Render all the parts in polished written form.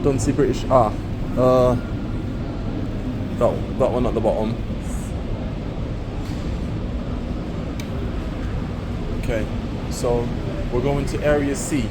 Don't see British. That one at the bottom. Okay, so we're going to Area C.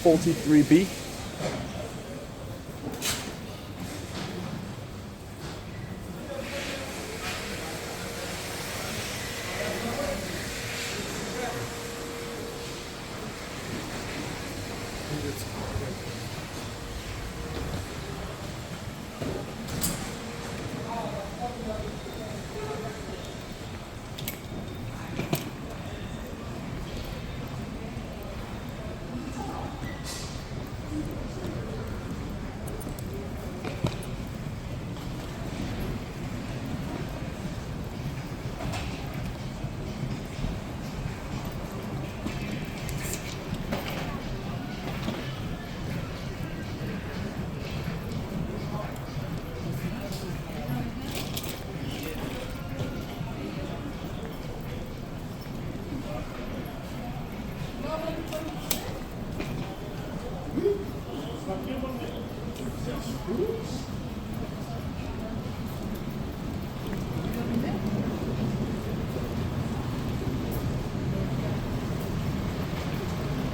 $43B.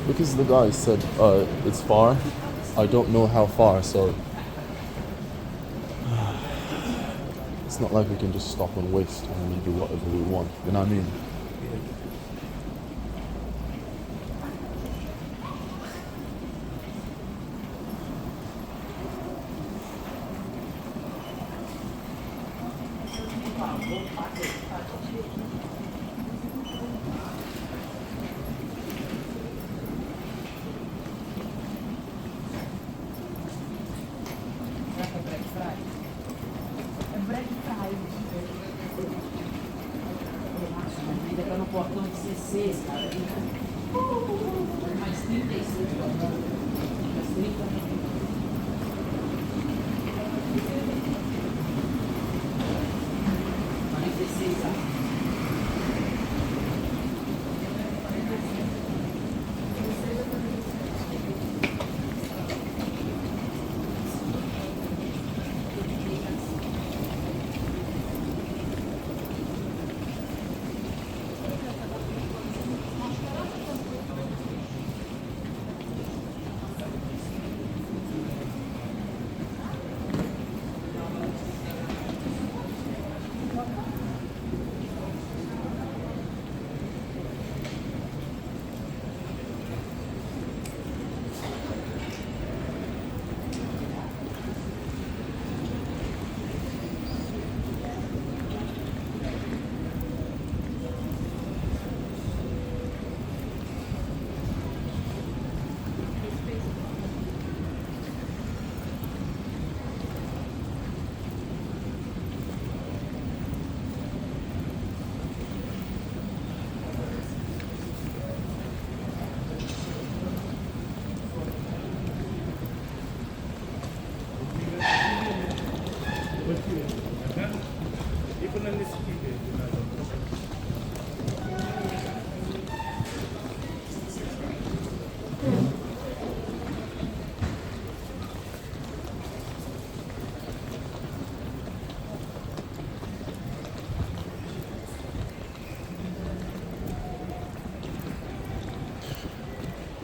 Because the guy said it's far, I don't know how far, so it's not like we can just stop and waste and then do whatever we want. You know what I mean?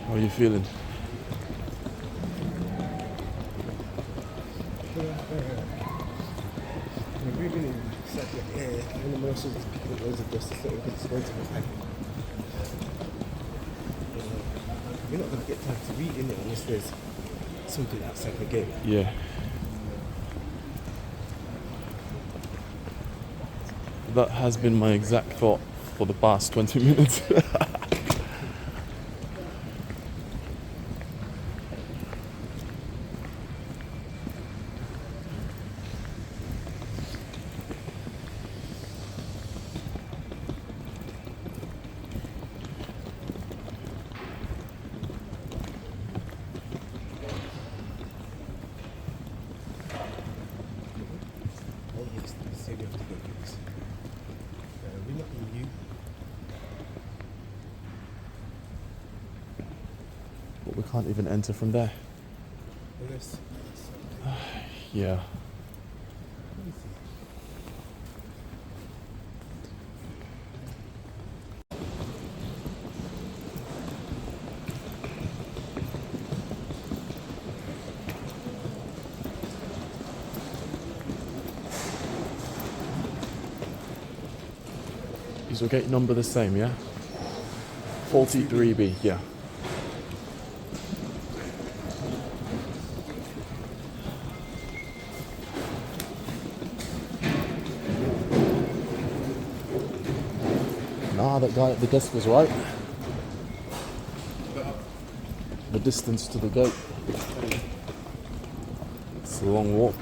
How are you feeling? You're breathing in separate air, and the motion is picking up loads of dust, so it's going to be like, you're not going to get time to read in it unless there's something outside the gate. Yeah. That has been my exact thought for the past 20 minutes. Oh yes, they say we have to go do this. We're not EU. But we can't even enter from there. Unless Yeah. let me see. Is your gate number the same, yeah? 43B, yeah. Nah, that guy at the desk was right. The distance to the gate. It's a long walk.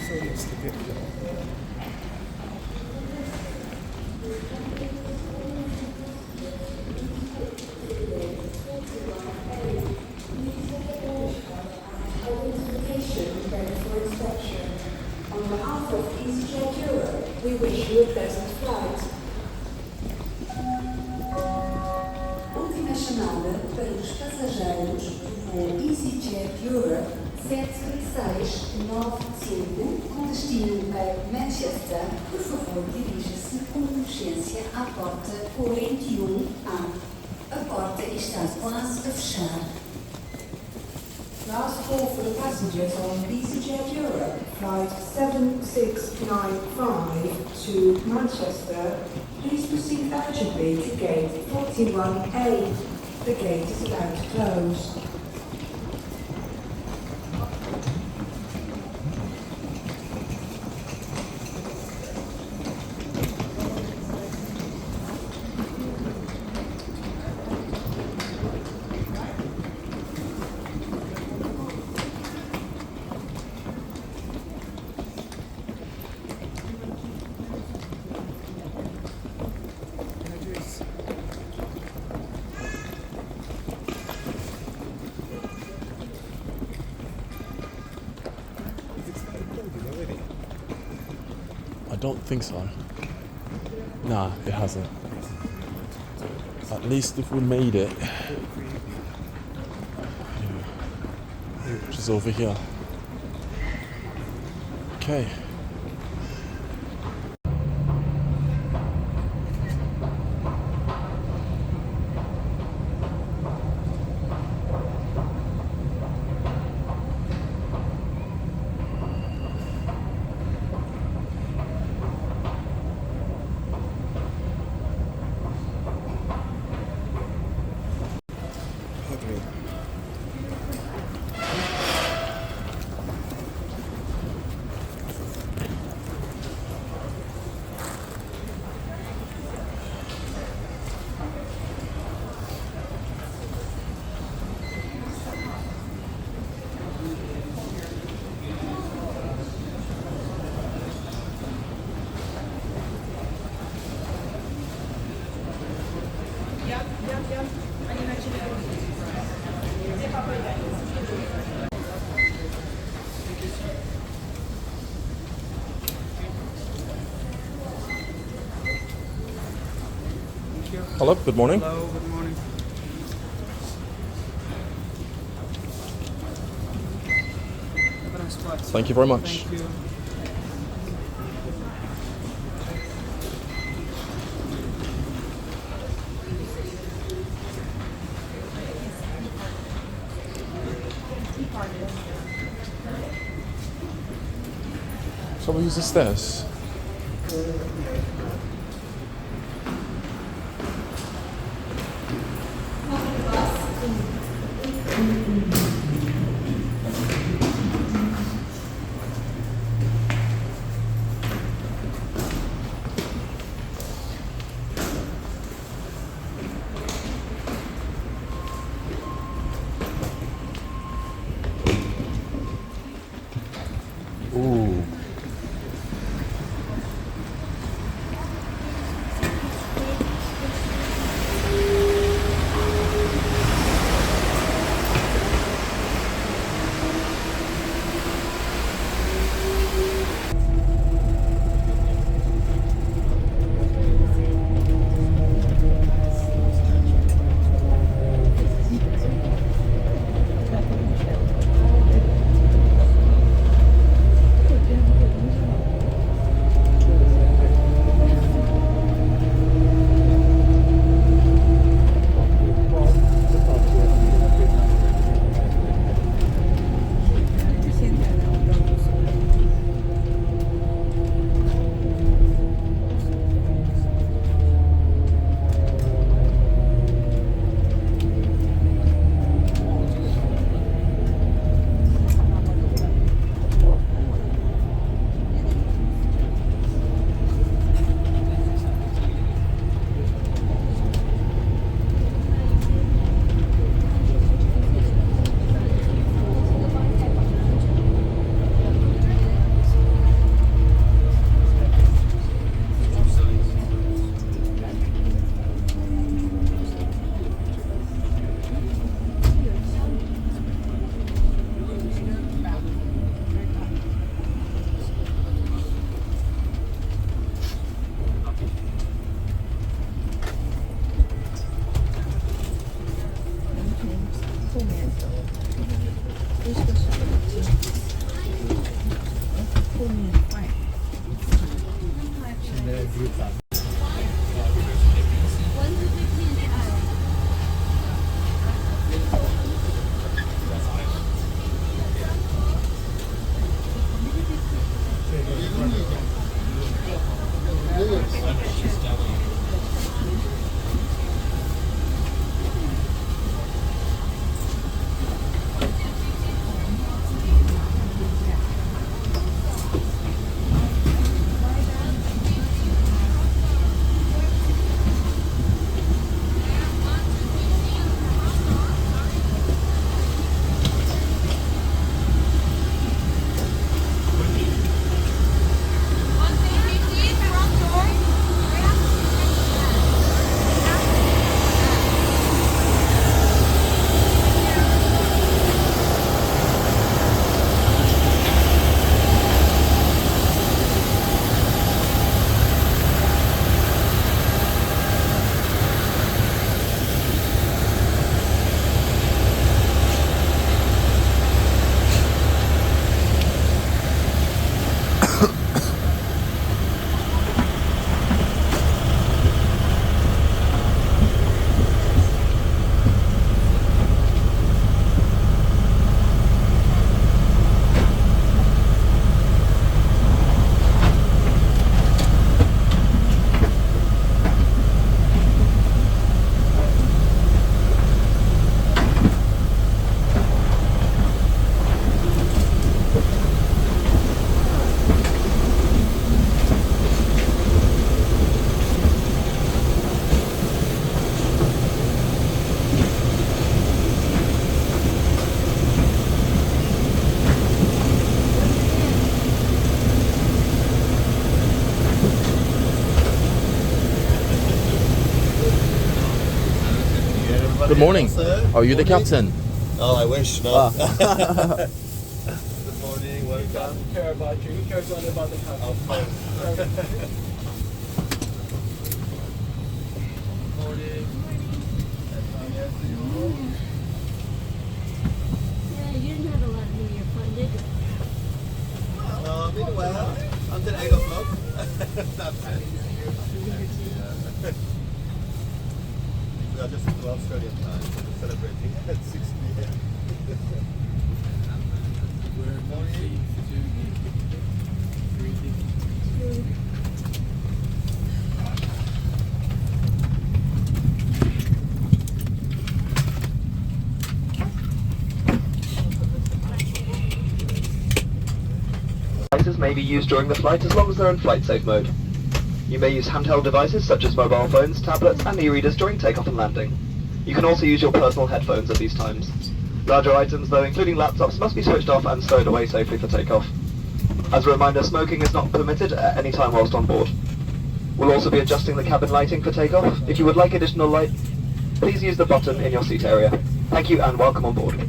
So much to get done. On behalf of EasyJet Europe, we wish you a pleasant flight. Última chamada para os passageiros do voo EasyJet Europe 7695 com destino a Manchester. Por favor, dirija-se com urgência à porta 41A. A porta está quase a fechar. Last call for the passengers on EasyJet Europe, flight 7695 to Manchester. Please proceed urgently to gate 41A. The gate is about to close. I don't think so. Nah, it hasn't. At least if we made it. Which is over here. Okay. Hello, good morning. Hello, good morning. Have a nice flight. Thank you very much. Thank you. Shall we use the stairs? Ooh. Good morning. Are you the captain? Oh, I wish. No. Ah. Good morning. Welcome. Doesn't care about you. He cares only about the Oh, customer. morning. Yeah, you didn't have a lot of New Year fun, did you? Been a while. Until 8 o'clock. Not bad. We are just into Australian time, so we're celebrating at 6 p.m. Good morning. Devices may be used during the flight as long as they're in flight safe mode. You may use handheld devices such as mobile phones, tablets and e-readers during takeoff and landing. You can also use your personal headphones at these times. Larger items though, including laptops, must be switched off and stowed away safely for takeoff. As a reminder, smoking is not permitted at any time whilst on board. We'll also be adjusting the cabin lighting for takeoff. If you would like additional light, please use the button in your seat area. Thank you and welcome on board.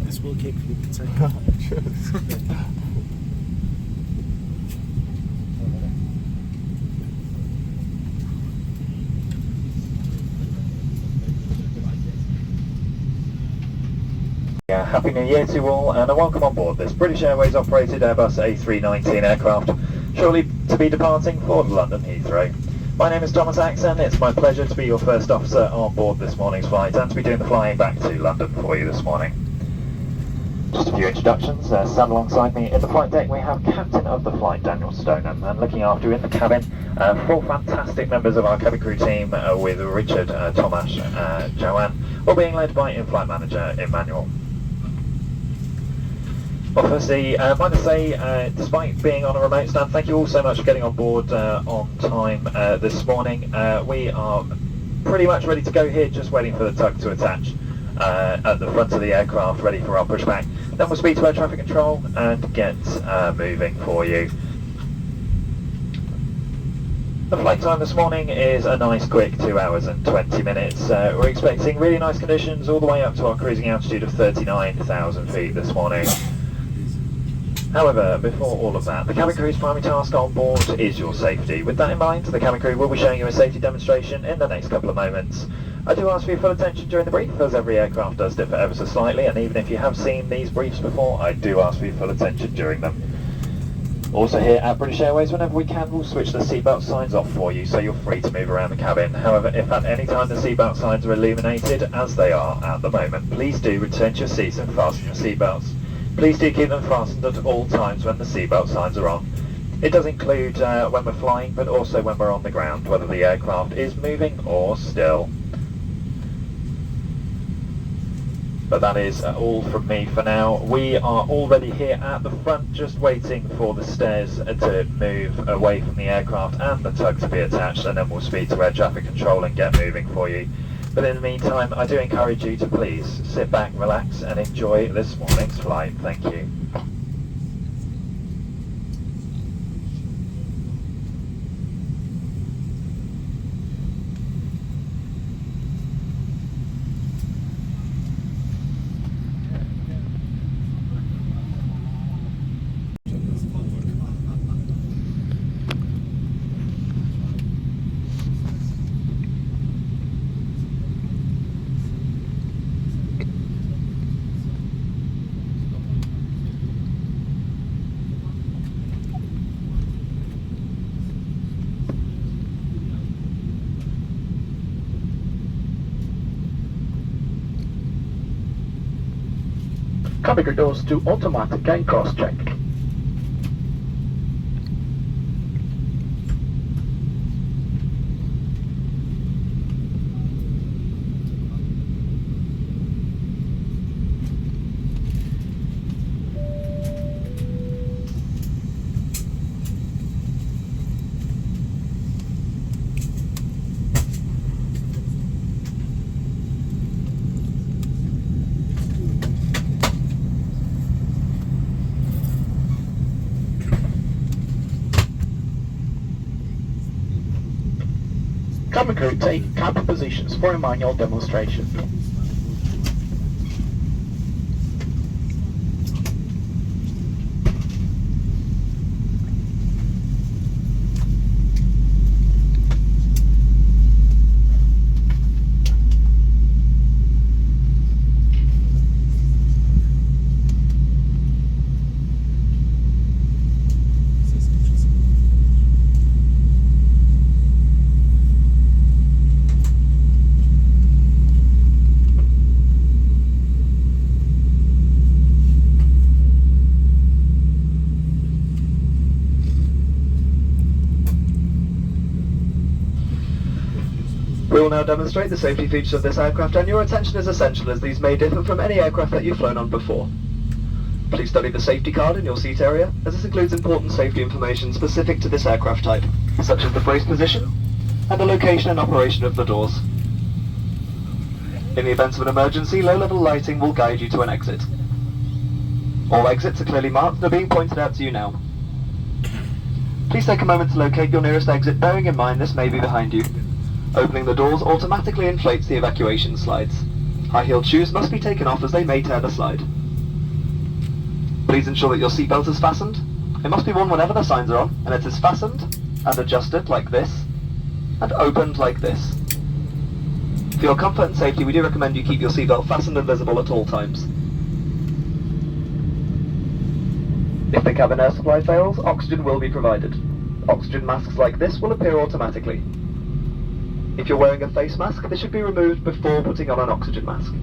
This will keep you taking. Yeah, Happy New Year to you all and a welcome on board this British Airways operated Airbus A319 aircraft, shortly to be departing for London Heathrow. My name is Thomas Axon. It's my pleasure to be your first officer on board this morning's flight and to be doing the flying back to London for you this morning. Just a few introductions. Sat alongside me in the flight deck we have Captain of the Flight Daniel Stoneham, and looking after you in the cabin, 4 fantastic members of our cabin crew team with Richard, Thomas, Joanne, all being led by in-flight manager Emmanuel. Well, firstly, I'd like to say, despite being on a remote stand, thank you all so much for getting on board on time this morning. We are pretty much ready to go here, just waiting for the tug to attach at the front of the aircraft, ready for our pushback. Then we'll speak to air traffic control and get moving for you. The flight time this morning is a nice quick 2 hours and 20 minutes. We're expecting really nice conditions all the way up to our cruising altitude of 39,000 feet this morning. However, before all of that, the cabin crew's primary task on board is your safety. With that in mind, the cabin crew will be showing you a safety demonstration in the next couple of moments. I do ask for your full attention during the brief, as every aircraft does differ ever so slightly, and even if you have seen these briefs before, I do ask for your full attention during them. Also here at British Airways, whenever we can, we'll switch the seatbelt signs off for you, so you're free to move around the cabin. However, if at any time the seatbelt signs are illuminated, as they are at the moment, please do return to your seats and fasten your seatbelts. Please do keep them fastened at all times when the seatbelt signs are on. It does include when we're flying, but also when we're on the ground, whether the aircraft is moving or still. But that is all from me for now. We are already here at the front, just waiting for the stairs to move away from the aircraft and the tug to be attached, and then we'll speak to air traffic control and get moving for you. But in the meantime, I do encourage you to please sit back, relax and enjoy this morning's flight. Thank you. Cabin crew doors to automatic and cross-check. Cabin crew take cabin positions for a manual demonstration. We will now demonstrate the safety features of this aircraft, and your attention is essential as these may differ from any aircraft that you've flown on before. Please study the safety card in your seat area, as this includes important safety information specific to this aircraft type, such as the brace position and the location and operation of the doors. In the event of an emergency, low-level lighting will guide you to an exit. All exits are clearly marked and are being pointed out to you now. Please take a moment to locate your nearest exit, bearing in mind this may be behind you. Opening the doors automatically inflates the evacuation slides. High-heeled shoes must be taken off as they may tear the slide. Please ensure that your seatbelt is fastened. It must be worn whenever the signs are on, and it is fastened and adjusted like this, and opened like this. For your comfort and safety, we do recommend you keep your seatbelt fastened and visible at all times. If the cabin air supply fails, oxygen will be provided. Oxygen masks like this will appear automatically. If you're wearing a face mask, this should be removed before putting on an oxygen mask.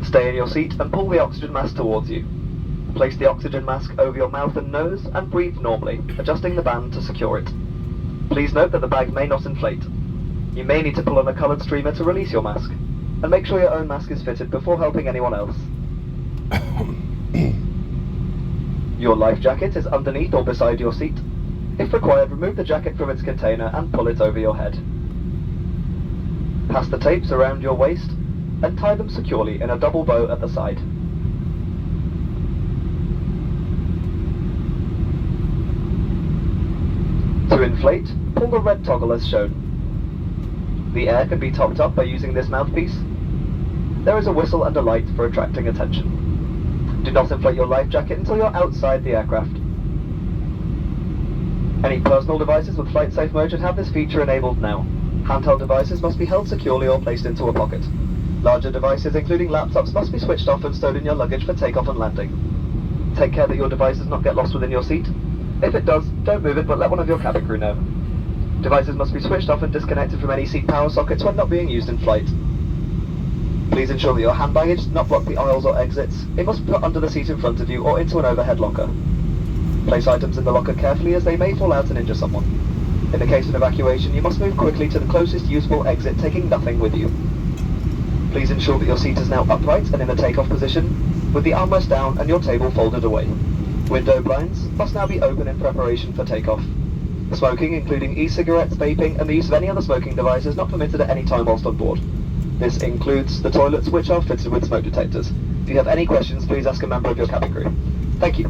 Stay in your seat and pull the oxygen mask towards you. Place the oxygen mask over your mouth and nose and breathe normally, adjusting the band to secure it. Please note that the bag may not inflate. You may need to pull on a coloured streamer to release your mask, and make sure your own mask is fitted before helping anyone else. Your life jacket is underneath or beside your seat. If required, remove the jacket from its container and pull it over your head. Pass the tapes around your waist and tie them securely in a double bow at the side. To inflate, pull the red toggle as shown. The air can be topped up by using this mouthpiece. There is a whistle and a light for attracting attention. Do not inflate your life jacket until you're outside the aircraft. Any personal devices with flight safe mode should have this feature enabled now. Handheld devices must be held securely or placed into a pocket. Larger devices, including laptops, must be switched off and stowed in your luggage for takeoff and landing. Take care that your device does not get lost within your seat. If it does, don't move it, but let one of your cabin crew know. Devices must be switched off and disconnected from any seat power sockets when not being used in flight. Please ensure that your hand baggage does not block the aisles or exits. It must be put under the seat in front of you or into an overhead locker. Place items in the locker carefully as they may fall out and injure someone. In the case of evacuation, you must move quickly to the closest usable exit, taking nothing with you. Please ensure that your seat is now upright and in the takeoff position, with the armrest down and your table folded away. Window blinds must now be open in preparation for takeoff. Smoking, including e-cigarettes, vaping, and the use of any other smoking device is not permitted at any time whilst on board. This includes the toilets, which are fitted with smoke detectors. If you have any questions, please ask a member of your cabin crew. Thank you.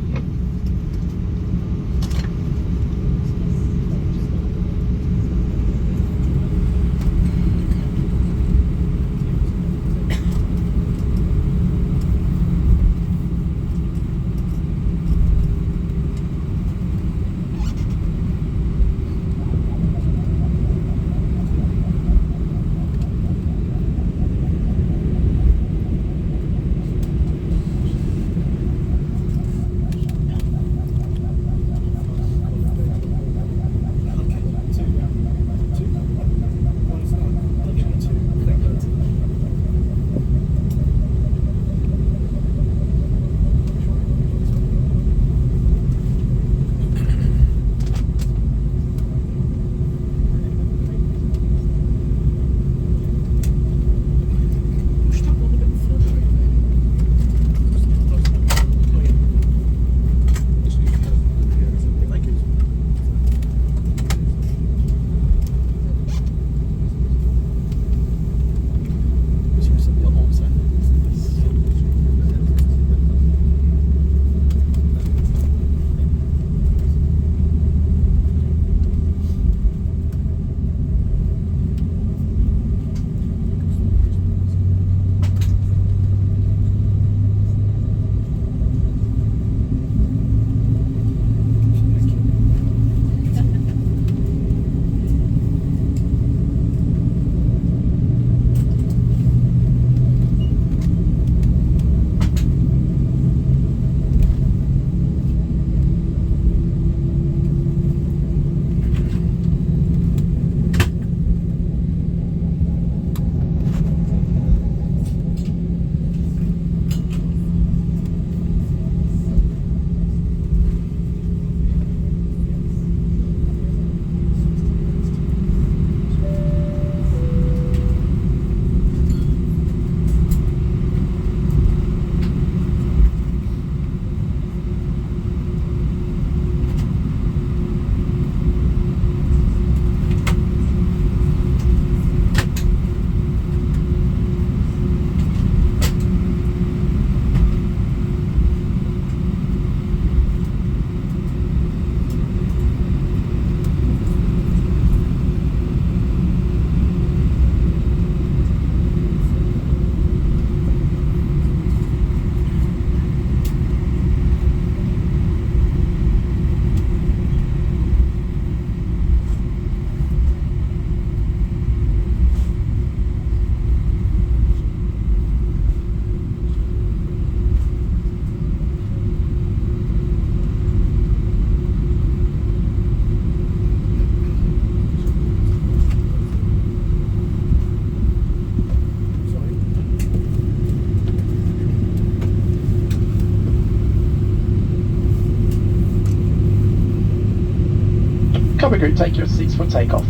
Cabin crew, take your seats for takeoff.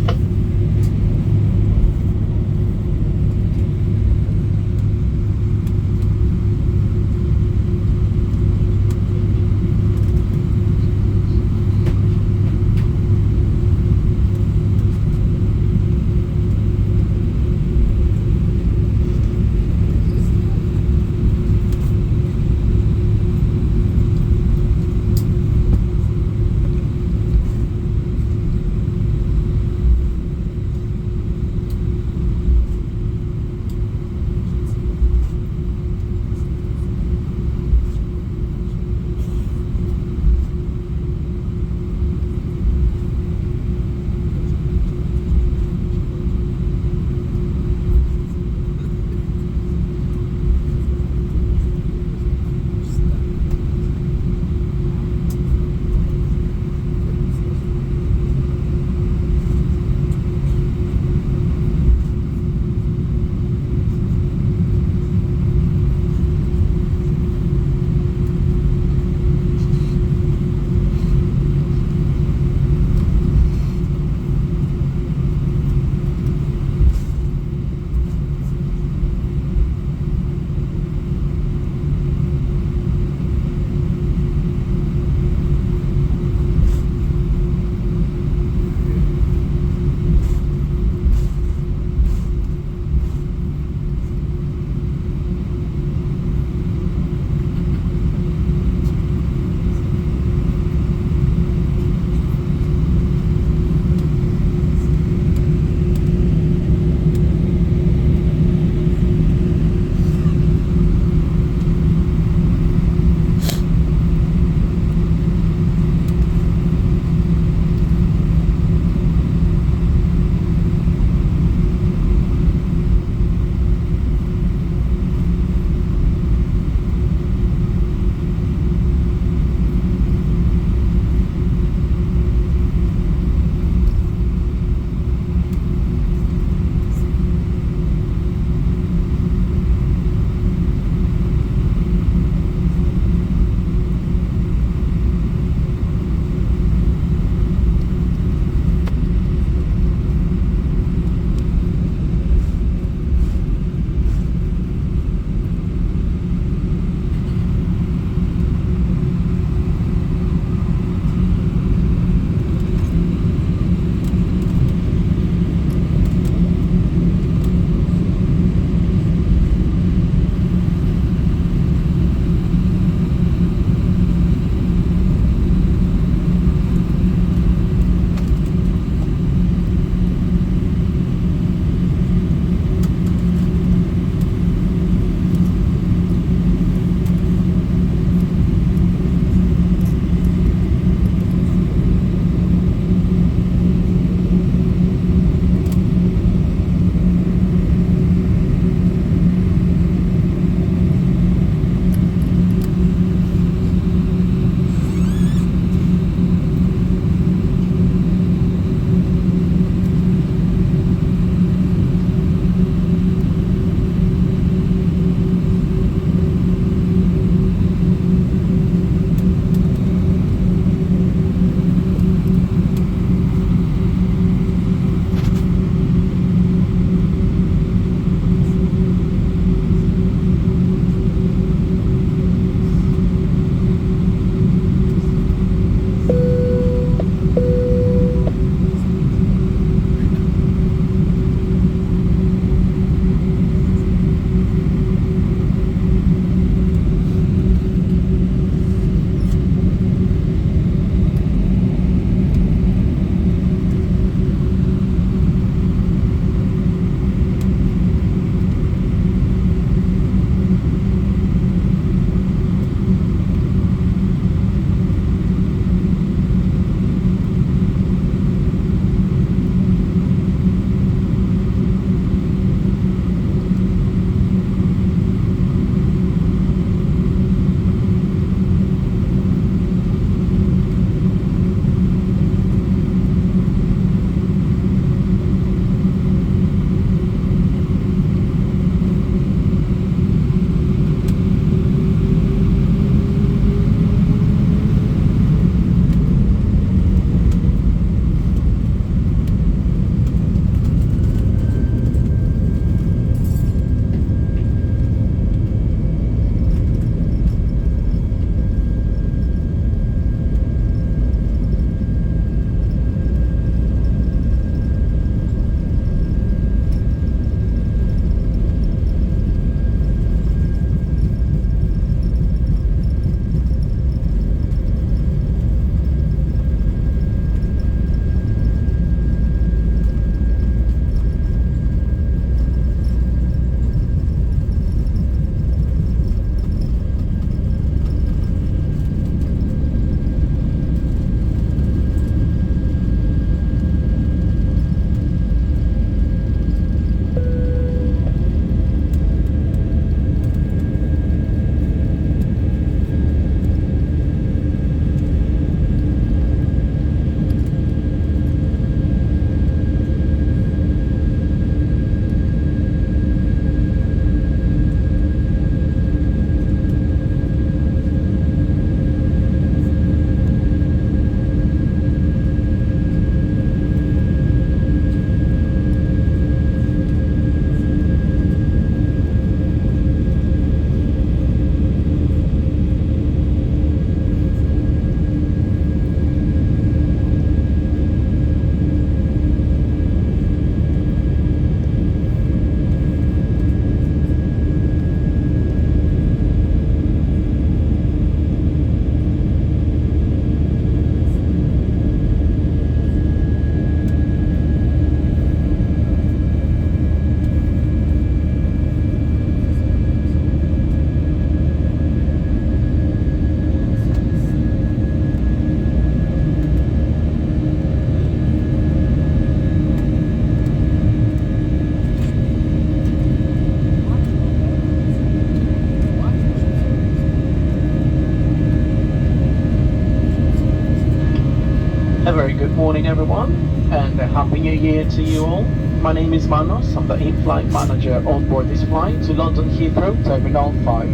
A very good morning everyone, and a happy new year to you all. My name is Manos, I'm the in-flight manager on board this flight to London Heathrow, Terminal 5.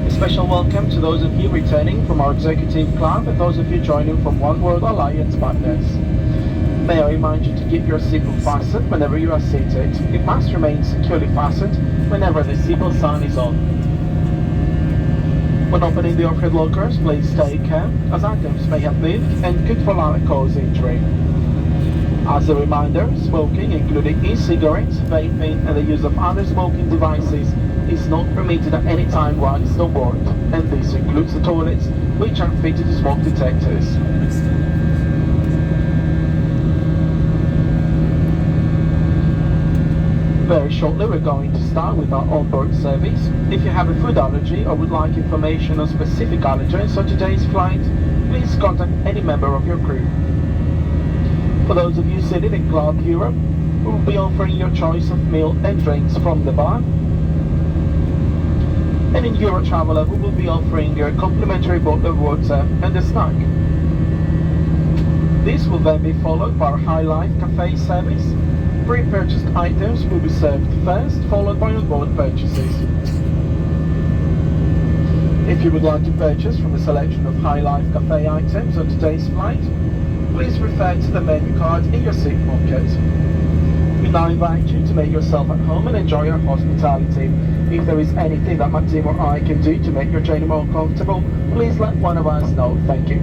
A special welcome to those of you returning from our executive club and those of you joining from One World Alliance partners. May I remind you to keep your seatbelt fastened whenever you are seated. It must remain securely fastened whenever the seatbelt sign is on. When opening the overhead lockers, please take care, as items may have moved and could fall out and cause injury. As a reminder, smoking, including e-cigarettes, vaping, and the use of other smoking devices is not permitted at any time whilst on board, and this includes the toilets, which are fitted to smoke detectors. Very shortly we're going to start with our onboard service. If you have a food allergy or would like information on specific allergens on today's flight, please contact any member of your crew. For those of you seated in Club Europe, we will be offering your choice of meal and drinks from the bar. And in Euro Traveller we will be offering your complimentary bottle of water and a snack. This will then be followed by our High Life Cafe service. Pre-purchased items will be served first, followed by on-board purchases. If you would like to purchase from a selection of High Life Cafe items on today's flight, please refer to the menu card in your seat pocket. We now invite you to make yourself at home and enjoy our hospitality. If there is anything that my team or I can do to make your journey more comfortable, please let one of us know. Thank you.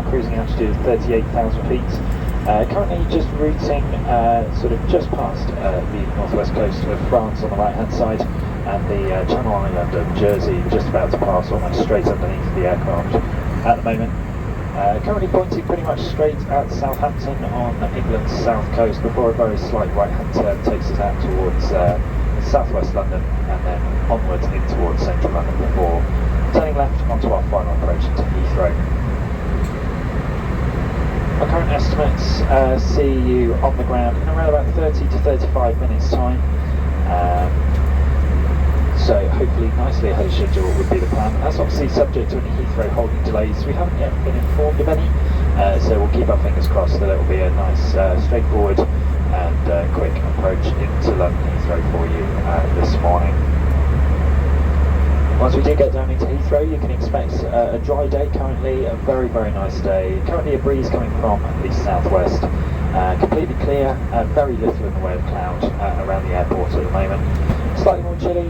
Cruising altitude of 38,000 feet. Currently just routing sort of just past the northwest coast of France on the right hand side, and the Channel Island of Jersey just about to pass almost straight underneath the aircraft at the moment. Currently pointing pretty much straight at Southampton on England's south coast before a very slight right-hand turn takes us out towards southwest London and then onwards in towards central London before turning left onto our final approach to Heathrow. Our current estimates see you on the ground in around about 30 to 35 minutes time. So hopefully nicely ahead of schedule would be the plan. That's obviously subject to any Heathrow holding delays. We haven't yet been informed of any, so we'll keep our fingers crossed that it will be a nice, straightforward and quick approach into London Heathrow for you this morning. Once we do get down into Heathrow, you can expect a dry day currently, a very, very nice day. Currently a breeze coming from the southwest. Completely clear, very little in the way of cloud around the airport at the moment. Slightly more chilly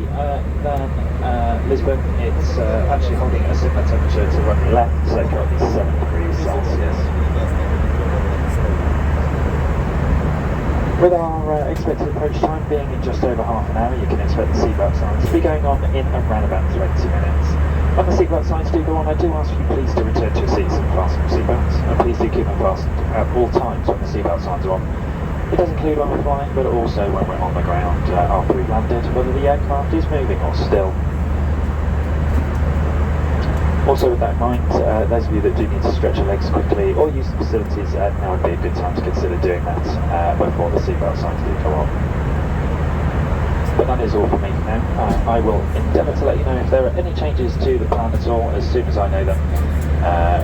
than Lisbon. It's actually holding a similar temperature to when we left, so currently 7 degrees Celsius. With our expected approach time being in just over half an hour, you can expect the seatbelt signs to be going on in around about 20 minutes. When the seatbelt signs do go on, I do ask you please to return to your seats and fasten your seatbelts, and please do keep them fastened at all times when the seatbelt signs are on. It does include when we're flying, but also when we're on the ground after we've landed, whether the aircraft is moving or still. Also with that in mind, those of you that do need to stretch your legs quickly or use the facilities, now would be a good time to consider doing that before the seatbelt signs do go on. But that is all for me for now. I will endeavour to let you know if there are any changes to the plan at all as soon as I know them.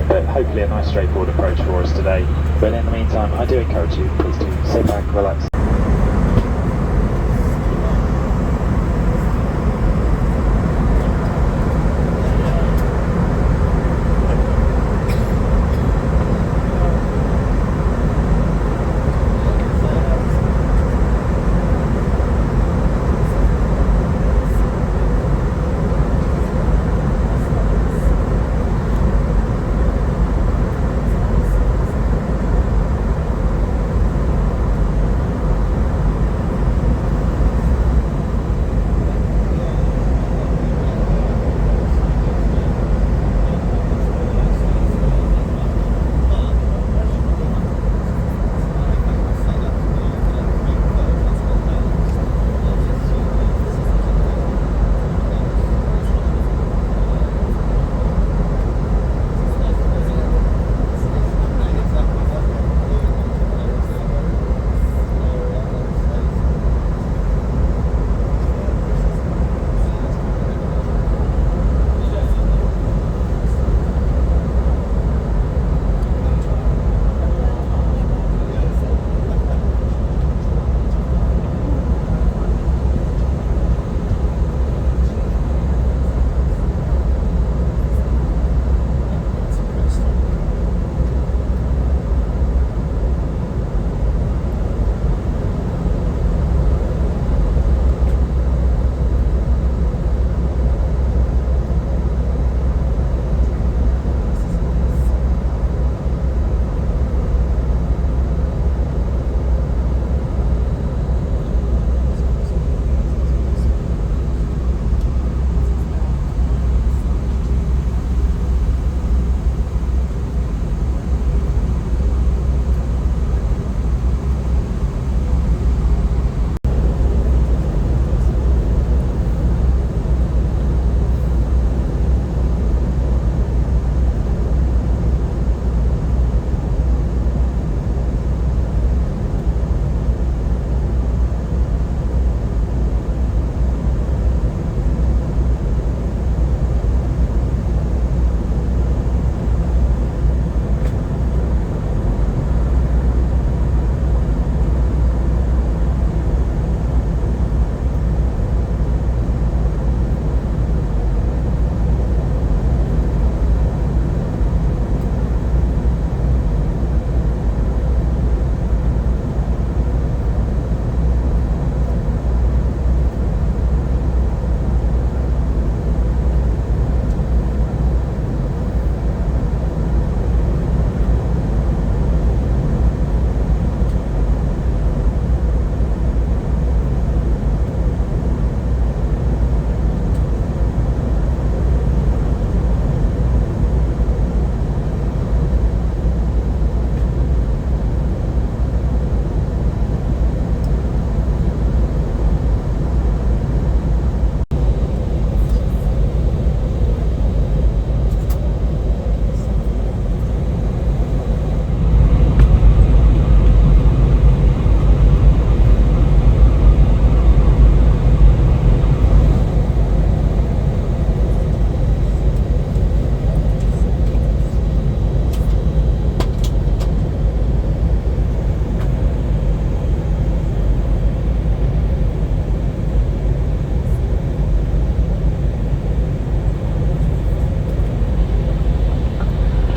But hopefully a nice straightforward approach for us today. But in the meantime, I do encourage you, please do sit back, relax.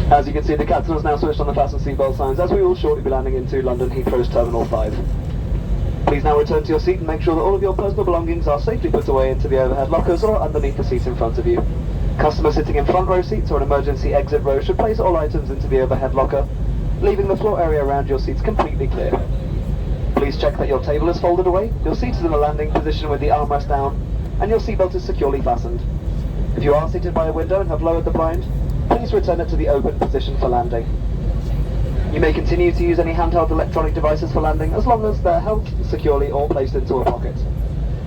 As you can see, the captain has now switched on the fasten seatbelt signs as we will shortly be landing into London Heathrow's Terminal 5. Please now return to your seat and make sure that all of your personal belongings are safely put away into the overhead lockers or underneath the seat in front of you. Customers sitting in front row seats or an emergency exit row should place all items into the overhead locker, leaving the floor area around your seats completely clear. Please check that your table is folded away, your seat is in a landing position with the armrest down, and your seatbelt is securely fastened. If you are seated by a window and have lowered the blind, please return it to the open position for landing. You may continue to use any handheld electronic devices for landing as long as they're held securely or placed into a pocket.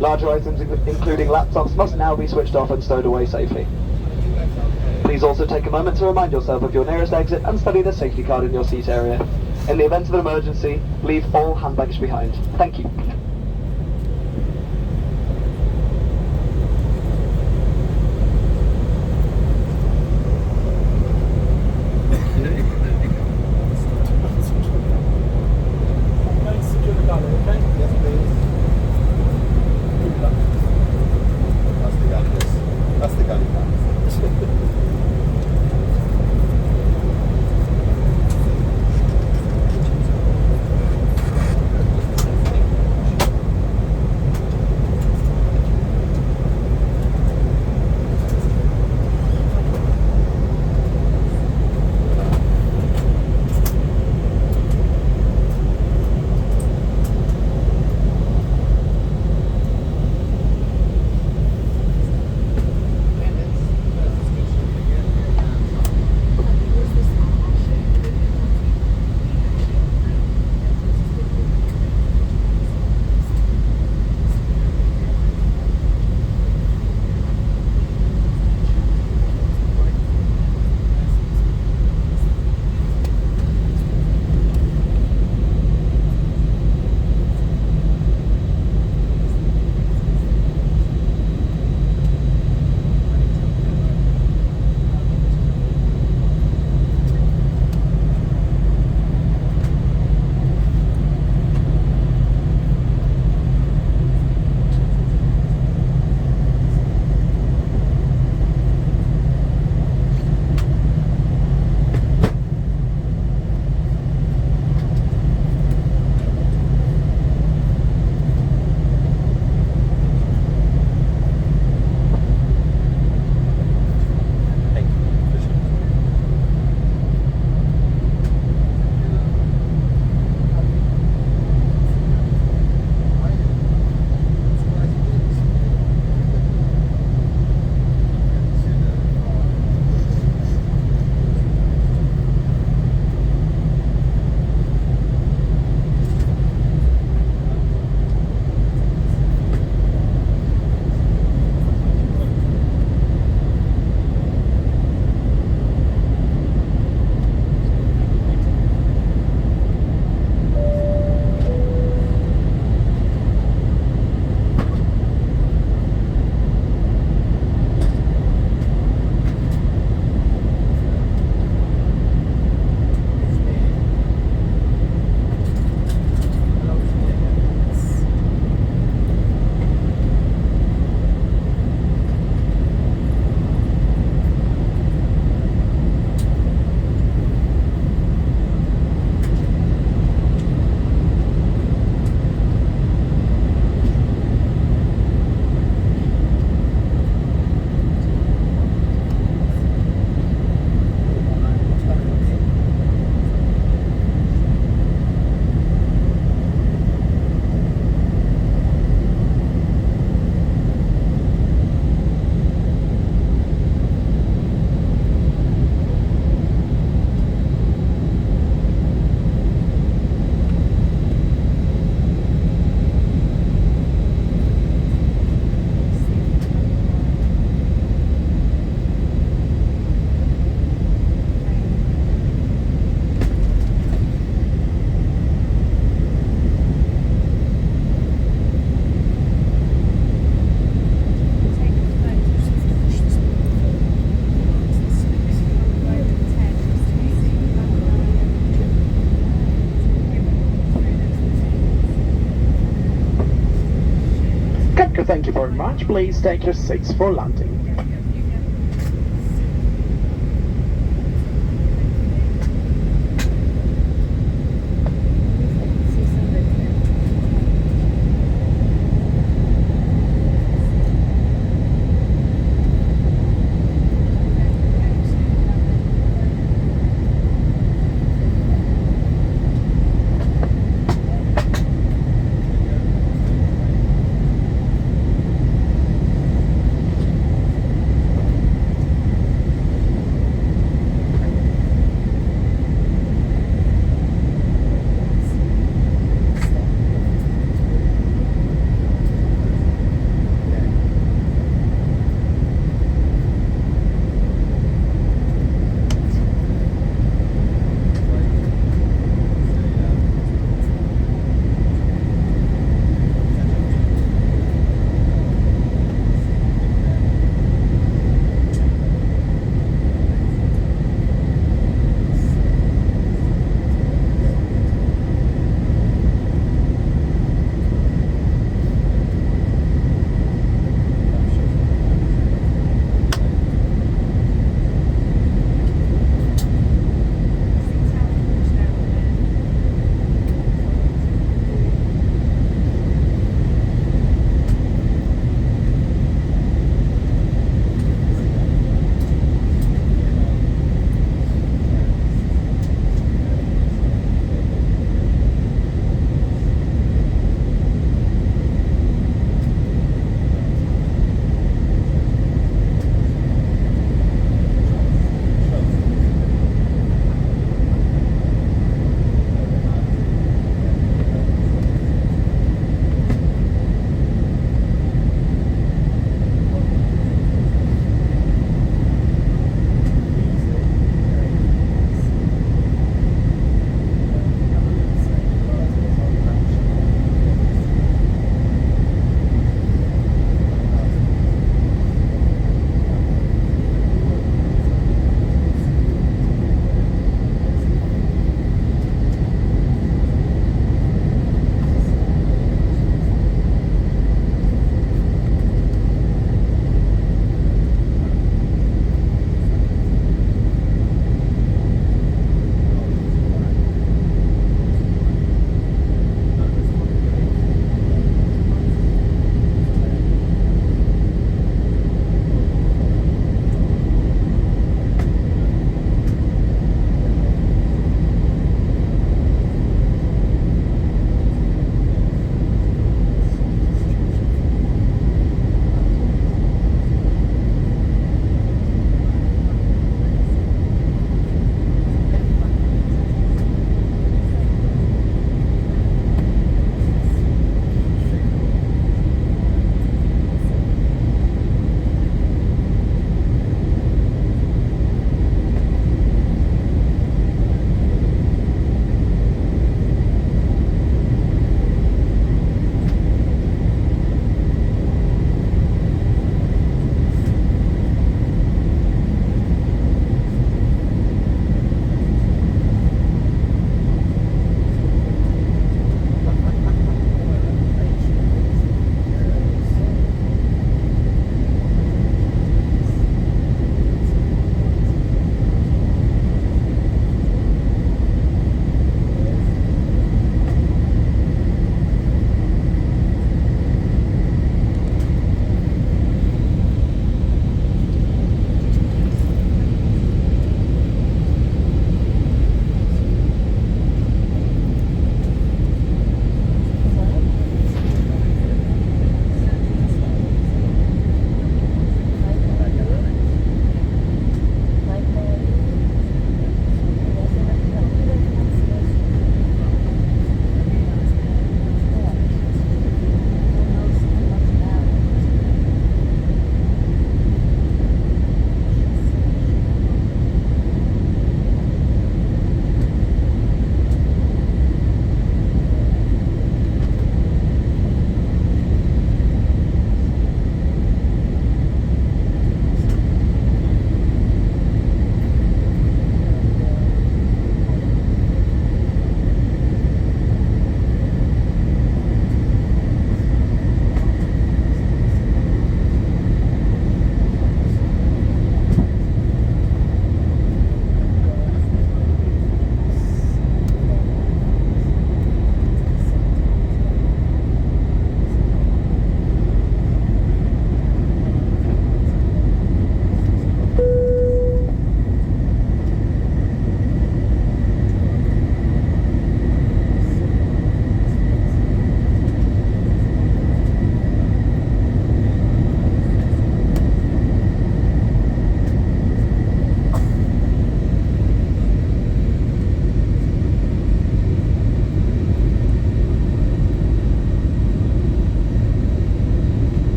Larger items, including laptops, must now be switched off and stowed away safely. Please also take a moment to remind yourself of your nearest exit and study the safety card in your seat area. In the event of an emergency, leave all hand baggage behind. Thank you. Thank you very much. Please take your seats for landing.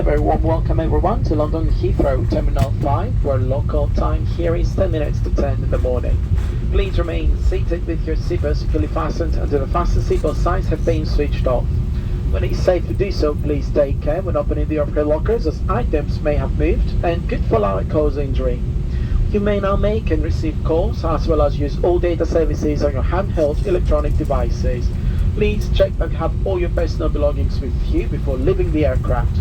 A very warm welcome everyone to London Heathrow Terminal 5, where local time here is 10 minutes to 10 in the morning. Please remain seated with your seatbelt securely fastened until the fasten seatbelt signs have been switched off. When it's safe to do so, please take care when opening the overhead lockers, as items may have moved and could fall out and cause injury. You may now make and receive calls as well as use all data services on your handheld electronic devices. Please check that you have all your personal belongings with you before leaving the aircraft.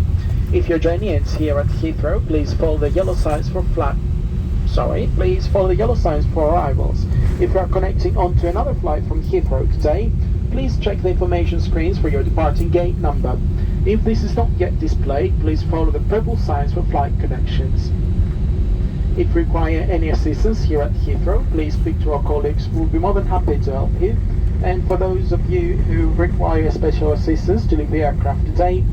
If you're joining us here at Heathrow, please follow the yellow signs for please follow the yellow signs for arrivals. If you are connecting onto another flight from Heathrow today, please check the information screens for your departing gate number. If this is not yet displayed, please follow the purple signs for flight connections. If you require any assistance here at Heathrow, please speak to our colleagues who will be more than happy to help you. And for those of you who require special assistance to leave the aircraft today,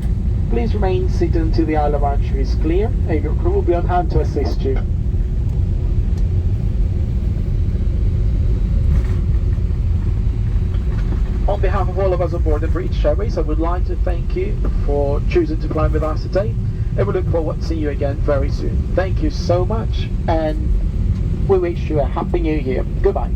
please remain seated until the aisle of entry is clear, and your crew will be on hand to assist you. On behalf of all of us aboard the British Airways, I would like to thank you for choosing to fly with us today, and we look forward to seeing you again very soon. Thank you so much, and we wish you a happy new year. Goodbye.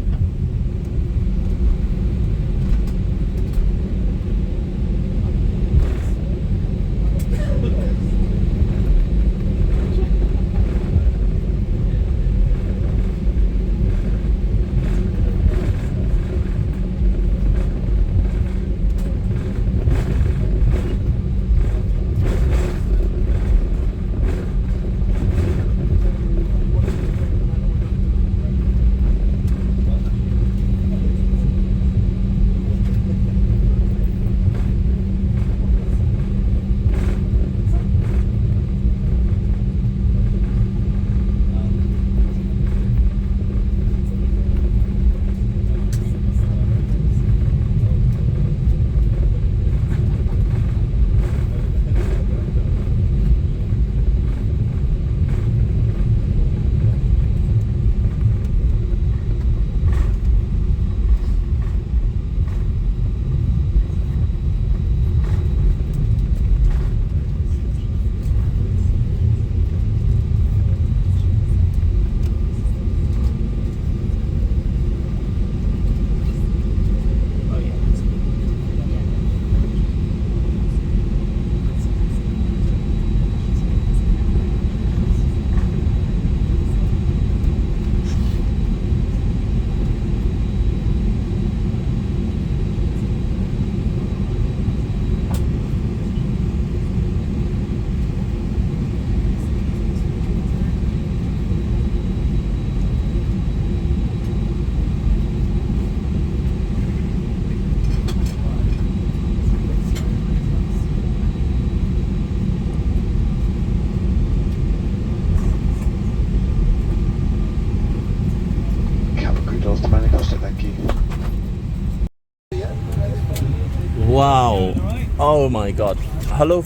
Wow. Oh my god. Hello,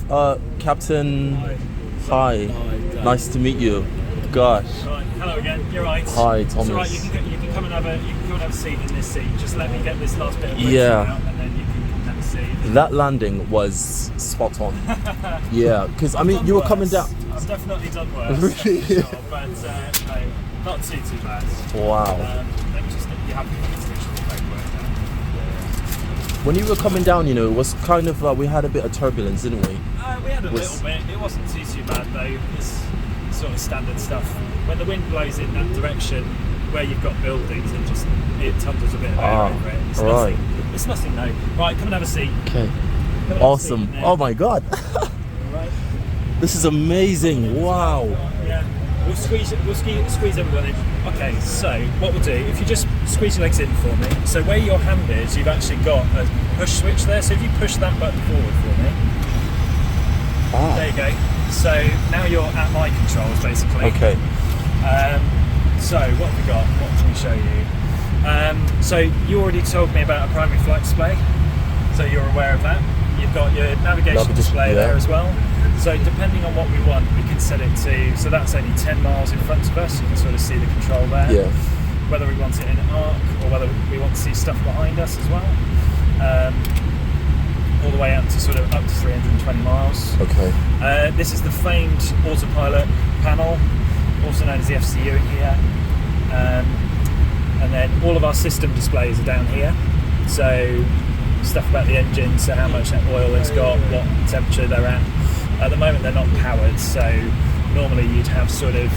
Captain. Hi. Nice to meet you. Gosh. Right, hello again. You're right. Hi, Thomas. It's all right. You can come and have a seat in this seat. Just let me get this last bit of Yeah. out, and then you can come and have a seat. That landing was spot on. Yeah, because I mean, you were coming down. I've definitely done worse. Really? Sure, but no, not too bad. Wow. You have to finish the paperwork now. When you were coming down, you know, it was kind of like we had a bit of turbulence, didn't we? We had a little bit. It wasn't too bad though. It's sort of standard stuff. When the wind blows in that direction, where you've got buildings, it tumbles a bit of air over it. It's right. nothing. It's nothing though. Right, come and have a seat. Okay. Come and have a Awesome. seat Oh my god. Right. This is amazing. Wow. Yeah. We'll squeeze everyone in. Okay, so what we'll do, if you just squeeze your legs in for me. So where your hand is, you've actually got a push switch there. So if you push that button forward for me. There you go. So now you're at my controls, basically. Okay. So what have we got? What can we show you? So you already told me about a primary flight display. So you're aware of that. You've got your navigation display there as well. So depending on what we want, we can set it to, so that's only 10 miles in front of us. You can sort of see the control there. Yeah. Whether we want it in an arc or whether we want to see stuff behind us as well. all the way up to sort of up to 320 miles. Okay. This is the famed autopilot panel, also known as the FCU here. And then all of our system displays are down here. So stuff about the engine, so how much oil it's got, what temperature they're at. At the moment they're not powered, so normally you'd have sort of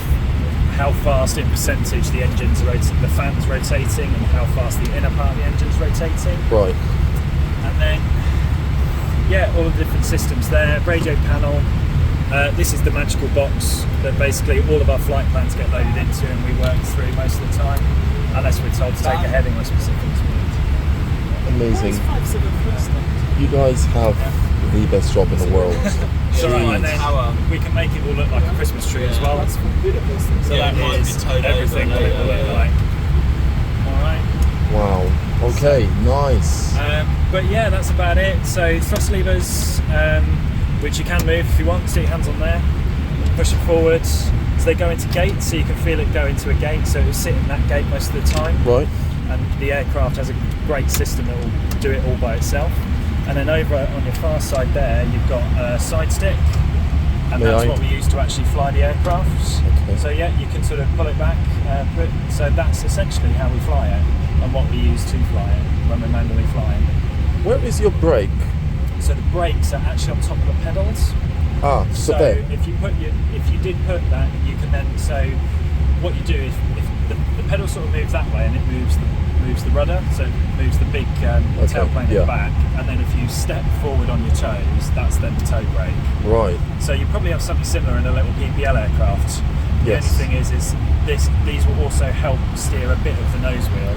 how fast in percentage the engine's the fan's rotating and how fast the inner part of the engine's rotating. Right. And then, yeah, all of the different systems there. Radio panel. This is the magical box that basically all of our flight plans get loaded into and we work through most of the time, unless we're told to take a heading or specific speed. Amazing. You guys have the best job in the world. So and then we can make it all look like a Christmas tree as well. So that is everything that it will look like. Alright. Wow. Okay, nice. But yeah, that's about it. So thrust levers, which you can move if you want. Stick your hands on there, push it forward. So they go into gates, so you can feel it go into a gate. So it'll sit in that gate most of the time. Right. And the aircraft has a great system that will do it all by itself. And then over on your far side there, you've got a side stick, and that's what we use to actually fly the aircraft. Okay. So yeah, you can sort of pull it back. So that's essentially how we fly it, and what we use to fly it when we're manually flying. Where is your brake? So the brakes are actually on top of the pedals. Ah, so there. if you did put that, you can then. So what you do if the pedal sort of moves that way, and it moves the rudder, so it moves the big tailplane in the back, and then if you step forward on your toes, that's then the toe brake. Right. So you probably have something similar in a little PPL aircraft. The only thing is these will also help steer a bit of the nose wheel,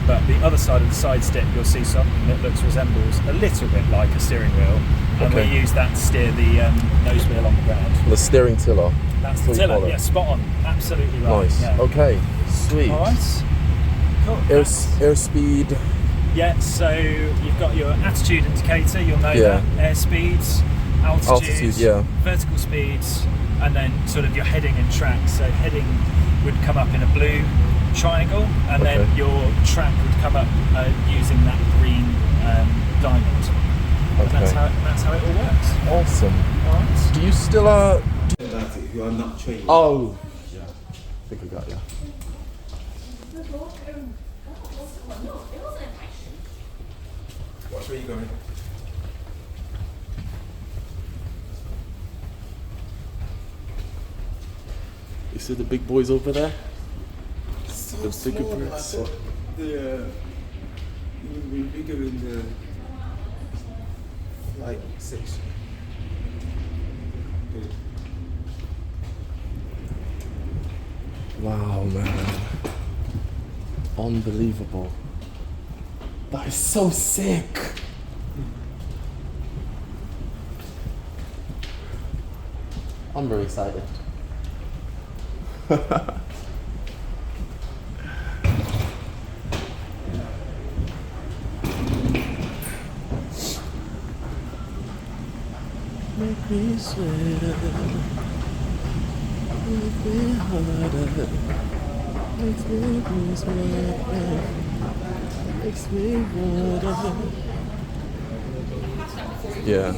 but the other side of the side stick you'll see something that resembles a little bit like a steering wheel, and we use that to steer the nose wheel on the ground. The steering tiller. That's the tiller, yeah, spot on, absolutely right. Nice. Yeah. Okay, sweet. All right. Cool. Airspeed. Yeah, so you've got your attitude indicator, you'll know that. Airspeeds, altitudes, vertical speeds, and then sort of your heading and track. So heading would come up in a blue triangle, and then your track would come up using that green diamond. Okay. That's how it all works. Awesome. All right. Do you still You are not trained. Oh. Yeah. I think I got you. Watch where you're going. You see the big boys over there? So The bigger small, bricks. I thought the will be bigger in the flight section. Wow, man. Unbelievable. That is so sick. I'm very excited. Make me sweater, make me harder, makes me lose my breath, makes me water. Yeah.